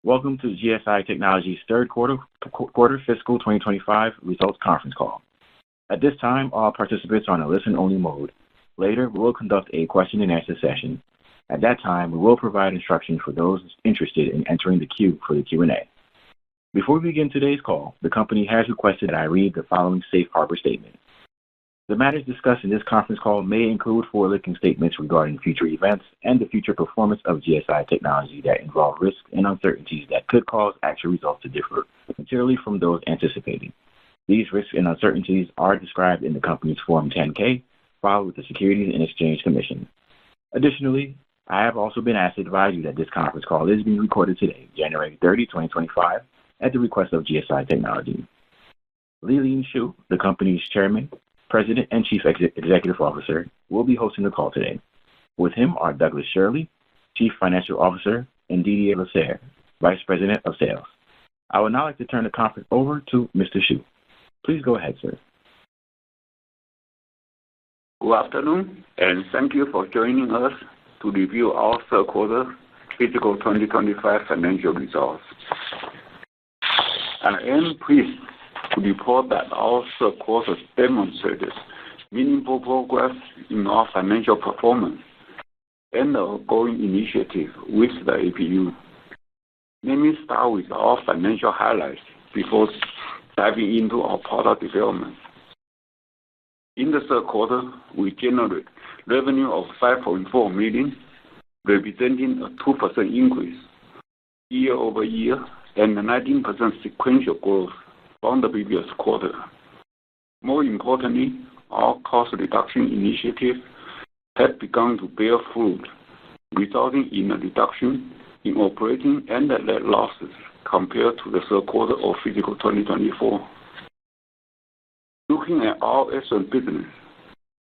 Welcome to GSI Technology's third quarter fiscal 2025 results conference call. At this time, all participants are on a listen-only mode. Later, we will conduct a question-and-answer session. At that time, we will provide instructions for those interested in entering the queue for the Q&A. Before we begin today's call, the company has requested that I read the following safe harbor statement. The matters discussed in this conference call may include forward-looking statements regarding future events and the future performance of GSI Technology that involve risks and uncertainties that could cause actual results to differ materially from those anticipated. These risks and uncertainties are described in the company's Form 10-K filed with the Securities and Exchange Commission. Additionally, I have also been asked to advise you that this conference call is being recorded today, January 30, 2025, at the request of GSI Technology. Lee-Lean Shu, the company's chairman, President and Chief Executive Officer, will be hosting the call today. With him are Douglas Schirle, Chief Financial Officer, and Didier Lasserre, Vice President of Sales. I would now like to turn the conference over to Mr. Shu. Please go ahead, sir. Good afternoon, and thank you for joining us to review our third quarter fiscal 2025 financial results. I am pleased to report that our third quarter demonstrated meaningful progress in our financial performance and the ongoing initiative with the APU. Let me start with our financial highlights before diving into our product development. In the third quarter, we generated revenue of $5.4 million, representing a 2% increase year over year and a 19% sequential growth from the previous quarter. More importantly, our cost reduction initiative has begun to bear fruit, resulting in a reduction in operating and net losses compared to the third quarter of fiscal 2024. Looking at our SRAM business,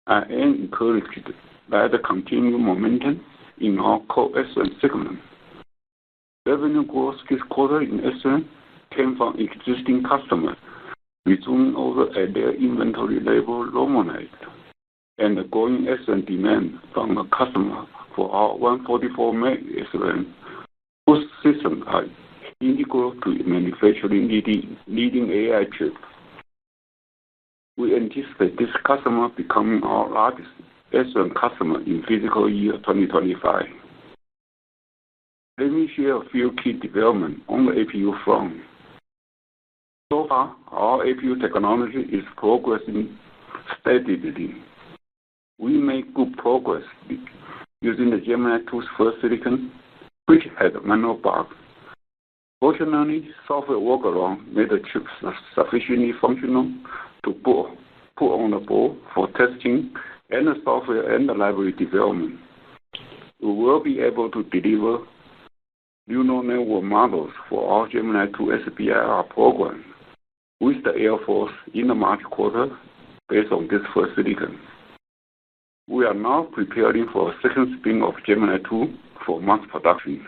I am encouraged by the continued momentum in our core SRAM segment. Revenue growth this quarter in SRAM came from existing customers resuming order at their inventory level normalized, and the growing SRAM demand from a customer for our 144 meg SRAM, whose systems are integral to manufacturing leading AI chips. We anticipate this customer becoming our largest SRAM customer in fiscal year 2025. Let me share a few key developments on the APU front. So far, our APU technology is progressing steadily. We made good progress using the Gemini 2's first silicon, which had minor bugs. Fortunately, software workaround made the chips sufficiently functional to put on the board for testing and the software and the library development. We will be able to deliver neural network models for our Gemini 2 SBIR program with the Air Force in the March quarter based on this first silicon. We are now preparing for a second spin of Gemini 2 for mass production.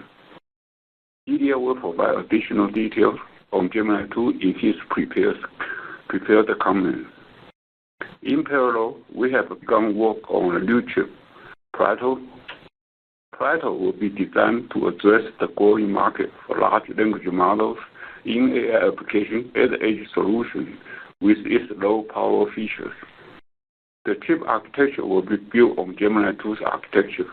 Didier will provide additional details on Gemini 2 in his prepared comments. In parallel, we have begun work on a new chip, Plato. Plato will be designed to address the growing market for large language models in AI application and edge solutions with its low power features. The chip architecture will be built on Gemini 2's architecture.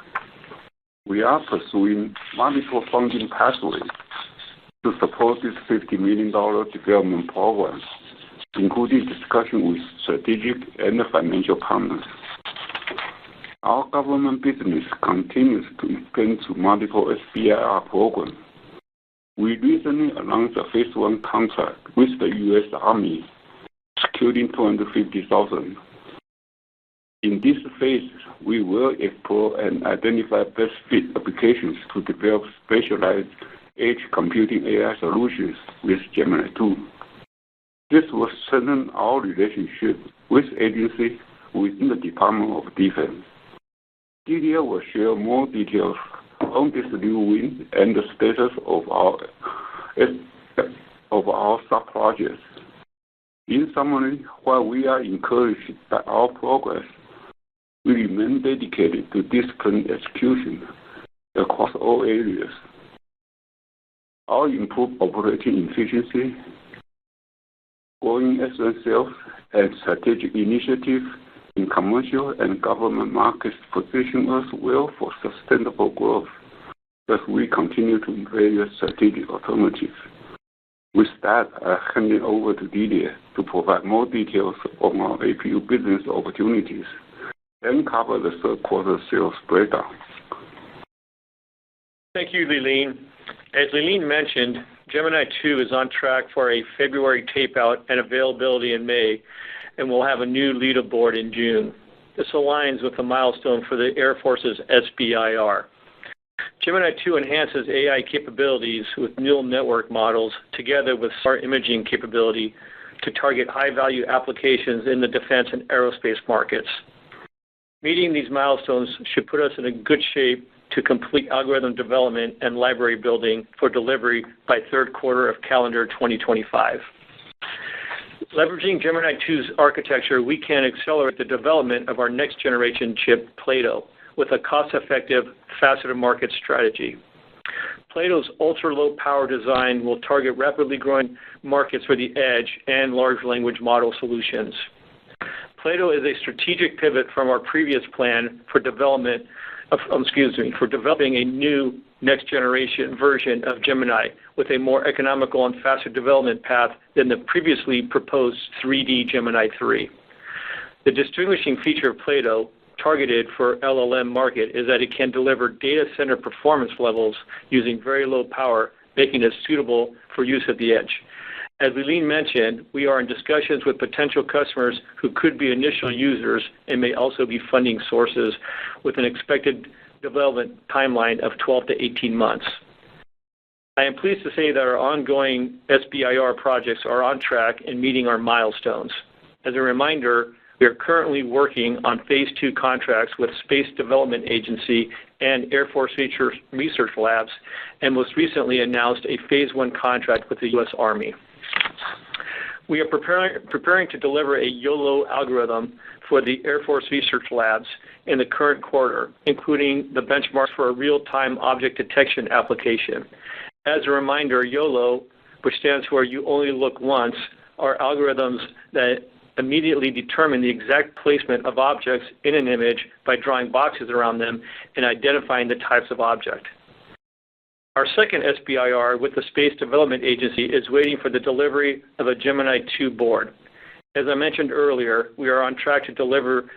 We are pursuing multiple funding pathways to support this $50 million development program, including discussion with strategic and financial partners. Our government business continues to expand to multiple SBIR programs. We recently announced a phase 1 contract with the U.S. Army, securing $250,000. In this phase, we will explore and identify best fit applications to develop specialized edge computing AI solutions with Gemini 2. This will strengthen our relationship with agencies within the Department of Defense. Didier will share more details on this new win and the status of our sub-projects. In summary, while we are encouraged by our progress, we remain dedicated to disciplined execution across all areas. Our improved operating efficiency, growing S1 sales, and strategic initiatives in commercial and government markets position us well for sustainable growth as we continue to evaluate strategic alternatives. With that, I hand it over to Didier to provide more details on our APU business opportunities and cover the third quarter sales breakdown. Thank you, Lee-Lean. As Lee-Lean mentioned, Gemini 2 is on track for a February tape-out and availability in May, and we'll have a new leaderboard in June. This aligns with the milestone for the Air Force's SBIR. Gemini 2 enhances AI capabilities with neural network models together with SAR imaging capability to target high-value applications in the defense and aerospace markets. Meeting these milestones should put us in a good shape to complete algorithm development and library building for delivery by third quarter of calendar 2025. Leveraging Gemini 2's architecture, we can accelerate the development of our next-generation chip, Plato, with a cost-effective, faster-to-market strategy. Plato's ultra-low power design will target rapidly growing markets for the edge and large language model solutions. Plato is a strategic pivot from our previous plan for developing a new next-generation version of Gemini with a more economical and faster development path than the previously proposed 3D Gemini 3. The distinguishing feature of Plato, targeted for LLM market, is that it can deliver data center performance levels using very low power, making it suitable for use at the edge. As Lee-Lean mentioned, we are in discussions with potential customers who could be initial users and may also be funding sources with an expected development timeline of 12 to 18 months. I am pleased to say that our ongoing SBIR projects are on track and meeting our milestones. As a reminder, we are currently working on Phase 2 contracts with Space Development Agency and Air Force Research Labs, and most recently announced a Phase 1 contract with the U.S. Army. We are preparing to deliver a YOLO algorithm for the Air Force Research Labs in the current quarter, including the benchmarks for a real-time object detection application. As a reminder, YOLO, which stands for You Only Look Once, are algorithms that immediately determine the exact placement of objects in an image by drawing boxes around them and identifying the types of object. Our second SBIR with the Space Development Agency is waiting for the delivery of a Gemini 2 board. As I mentioned earlier, we are on track to deliver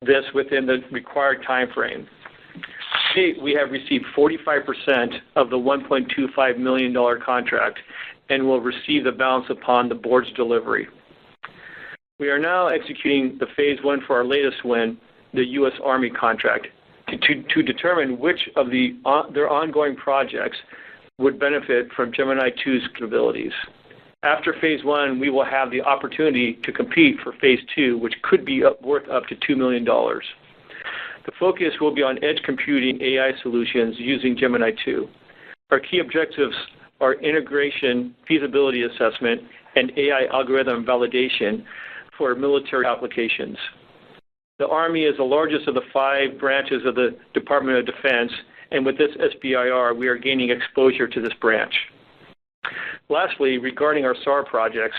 this within the required time frame. To date, we have received 45% of the $1.25 million contract and will receive the balance upon the board's delivery. We are now executing the Phase 1 for our latest win, the U.S. Army contract, to determine which of their ongoing projects would benefit from Gemini 2's capabilities. After Phase 1, we will have the opportunity to compete for Phase 2, which could be worth up to $2 million. The focus will be on edge computing AI solutions using Gemini 2. Our key objectives are integration, feasibility assessment, and AI algorithm validation for military applications. The Army is the largest of the 5 branches of the Department of Defense, and with this SBIR, we are gaining exposure to this branch. Lastly, regarding our SAR projects,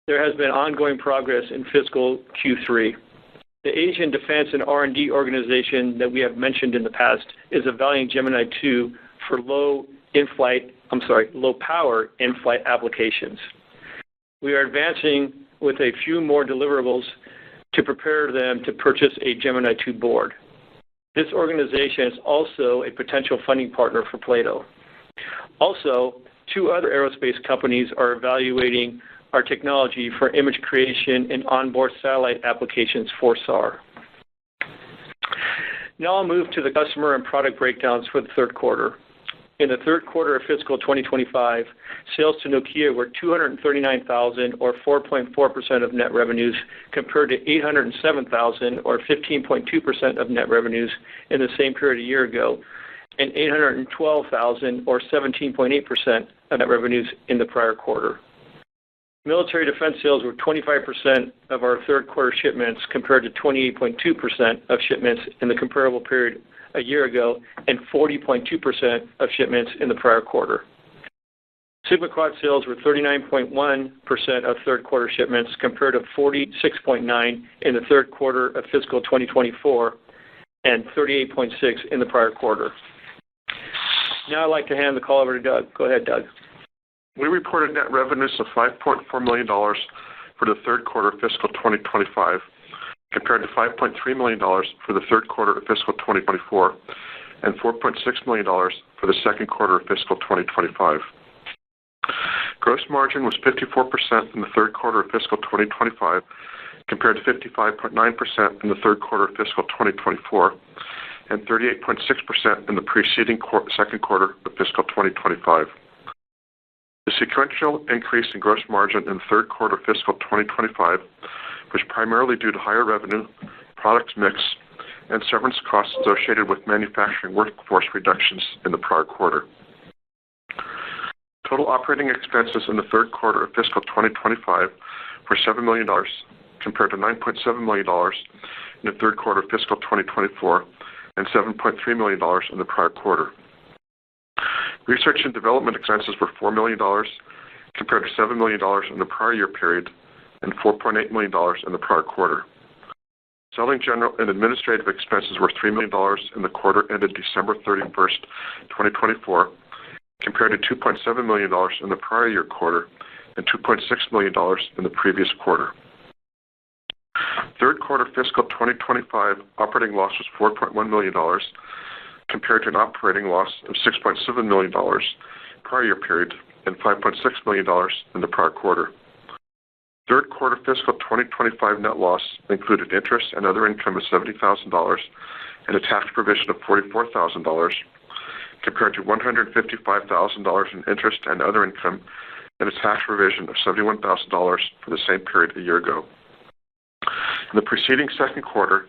there has been ongoing progress in fiscal Q3. The Asian Defense and R&D organization that we have mentioned in the past is evaluating Gemini 2 for low power in-flight applications. We are advancing with a few more deliverables to prepare them to purchase a Gemini 2 board. This organization is also a potential funding partner for Plato. Also, 2 other aerospace companies are evaluating our technology for image creation and onboard satellite applications for SAR. Now I'll move to the customer and product breakdowns for the third quarter. In the third quarter of fiscal 2025, sales to Nokia were $239,000 or 4.4% of net revenues compared to $807,000 or 15.2% of net revenues in the same period a year ago, and $812,000 or 17.8% of net revenues in the prior quarter. Military defense sales were 25% of our third quarter shipments compared to 28.2% of shipments in the comparable period a year ago and 40.2% of shipments in the prior quarter. Sigma Quad sales were 39.1% of third quarter shipments compared to 46.9% in the third quarter of fiscal 2024 and 38.6% in the prior quarter. Now I'd like to hand the call over to Doug. Go ahead, Doug. We reported net revenues of $5.4 million for the third quarter of fiscal 2025 compared to $5.3 million for the third quarter of fiscal 2024 and $4.6 million for the second quarter of fiscal 2025. Gross margin was 54% in the third quarter of fiscal 2025 compared to 55.9% in the third quarter of fiscal 2024 and 38.6% in the preceding second quarter of fiscal 2025. The sequential increase in gross margin in the third quarter of fiscal 2025 was primarily due to higher revenue, product mix, and severance costs associated with manufacturing workforce reductions in the prior quarter. Total operating expenses in the third quarter of fiscal 2025 were $7 million compared to $9.7 million in the third quarter of fiscal 2024 and $7.3 million in the prior quarter. Research and development expenses were $4 million compared to $7 million in the prior year period and $4.8 million in the prior quarter. Selling, general, and administrative expenses were $3 million in the quarter ended December 31st, 2024, compared to $2.7 million in the prior year quarter and $2.6 million in the previous quarter. Third quarter fiscal 2025 operating loss was $4.1 million compared to an operating loss of $6.7 million prior year period and $5.6 million in the prior quarter. Third quarter fiscal 2025 net loss included interest and other income of $70,000 and a tax provision of $44,000 compared to $155,000 in interest and other income and a tax provision of $71,000 for the same period a year ago. In the preceding second quarter,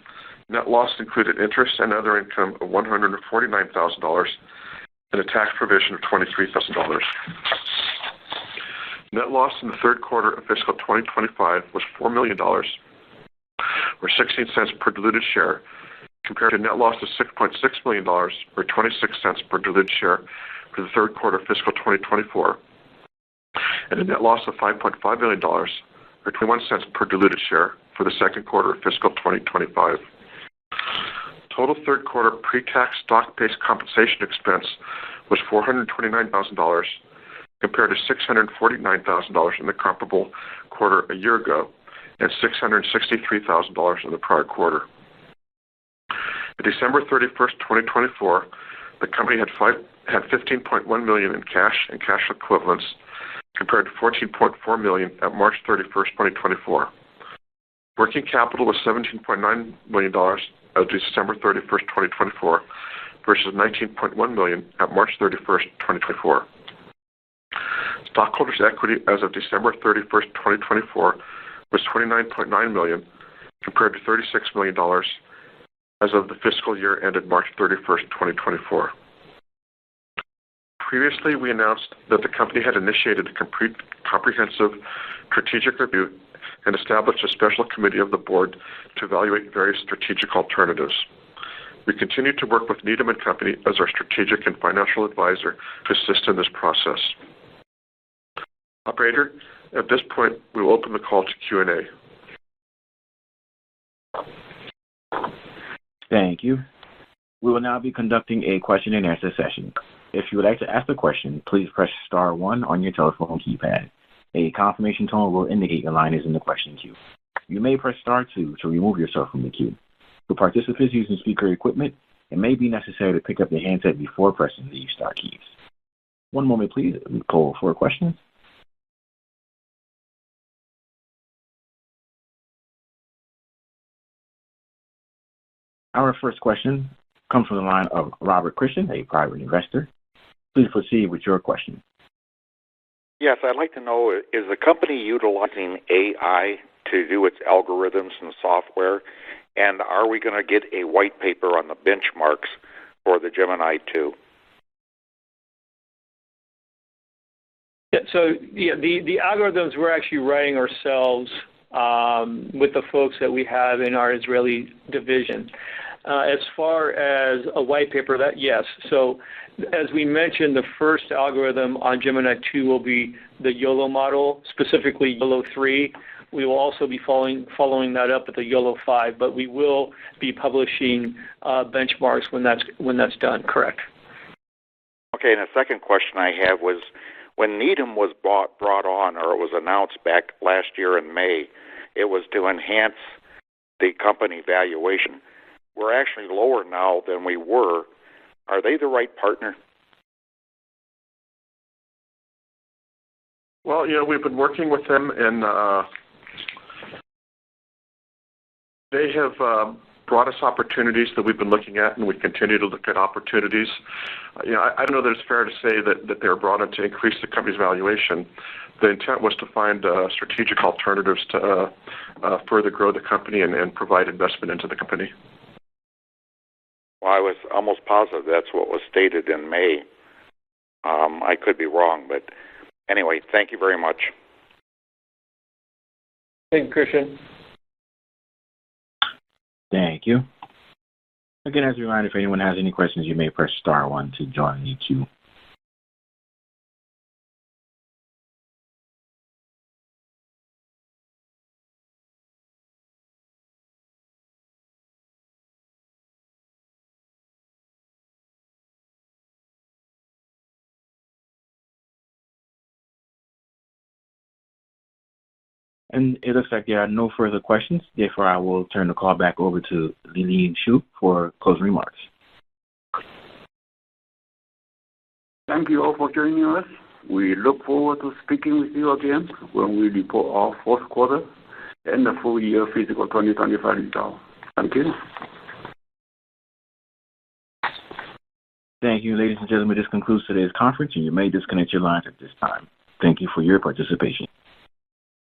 net loss included interest and other income of $149,000 and a tax provision of $23,000. Net loss in the third quarter of fiscal 2025 was $4 million, or 16 cents per diluted share, compared to net loss of $6.6 million, or 26 cents per diluted share for the third quarter of fiscal 2024, and a net loss of $5.5 million, or 21 cents per diluted share for the second quarter of fiscal 2025. Total third quarter pre-tax stock-based compensation expense was $429,000 compared to $649,000 in the comparable quarter a year ago and $663,000 in the prior quarter. On December 31st, 2024, the company had $15.1 million in cash and cash equivalents compared to $14.4 million at March 31st, 2024. Working capital was $17.9 million as of December 31st, 2024 versus $19.1 million at March 31st, 2024. Stockholders' equity as of December 31st, 2024 was $29.9 million compared to $36 million as of the fiscal year ended March 31st, 2024. Previously, we announced that the company had initiated a comprehensive strategic review and established a special committee of the board to evaluate various strategic alternatives. We continue to work with Needham & Company as our strategic and financial advisor to assist in this process. Operator, at this point, we will open the call to Q&A. Thank you. We will now be conducting a question-and-answer session. If you would like to ask a question, please press star 1 on your telephone keypad. A confirmation tone will indicate your line is in the question queue. You may press star 2 to remove yourself from the queue. For participants using speaker equipment, it may be necessary to pick up the handset before pressing the star keys. One moment, please. We poll for questions. Our first question comes from the line of Robert Christian, a private investor. Please proceed with your question. Yes, I'd like to know, is the company utilizing AI to do its algorithms and software, and are we going to get a white paper on the benchmarks for the Gemini 2? Yeah, so the algorithms we're actually writing ourselves with the folks that we have in our Israeli division. As far as a white paper, yes. So as we mentioned, the first algorithm on Gemini 2 will be the YOLO model, specifically YOLO 3. We will also be following that up with the YOLO 5, but we will be publishing benchmarks when that's done. Correct. Okay, and the second question I have was, when Needham was brought on, or it was announced back last year in May, it was to enhance the company valuation. We're actually lower now than we were. Are they the right partner? Well, we've been working with them, and they have brought us opportunities that we've been looking at, and we continue to look at opportunities. I don't know that it's fair to say that they were brought in to increase the company's valuation. The intent was to find strategic alternatives to further grow the company and provide investment into the company. Well, I was almost positive that's what was stated in May. I could be wrong, but anyway, thank you very much. Thank you, Christian. Thank you. Again, as a reminder, if anyone has any questions, you may press star 1 to join the queue. And it looks like there are no further questions. Therefore, I will turn the call back over to Lillian Shu for closing remarks. Thank you all for joining us. We look forward to speaking with you again when we report our fourth quarter and the full year fiscal 2025 results. Thank you. Thank you, ladies and gentlemen. This concludes today's conference, and you may disconnect your lines at this time. Thank you for your participation.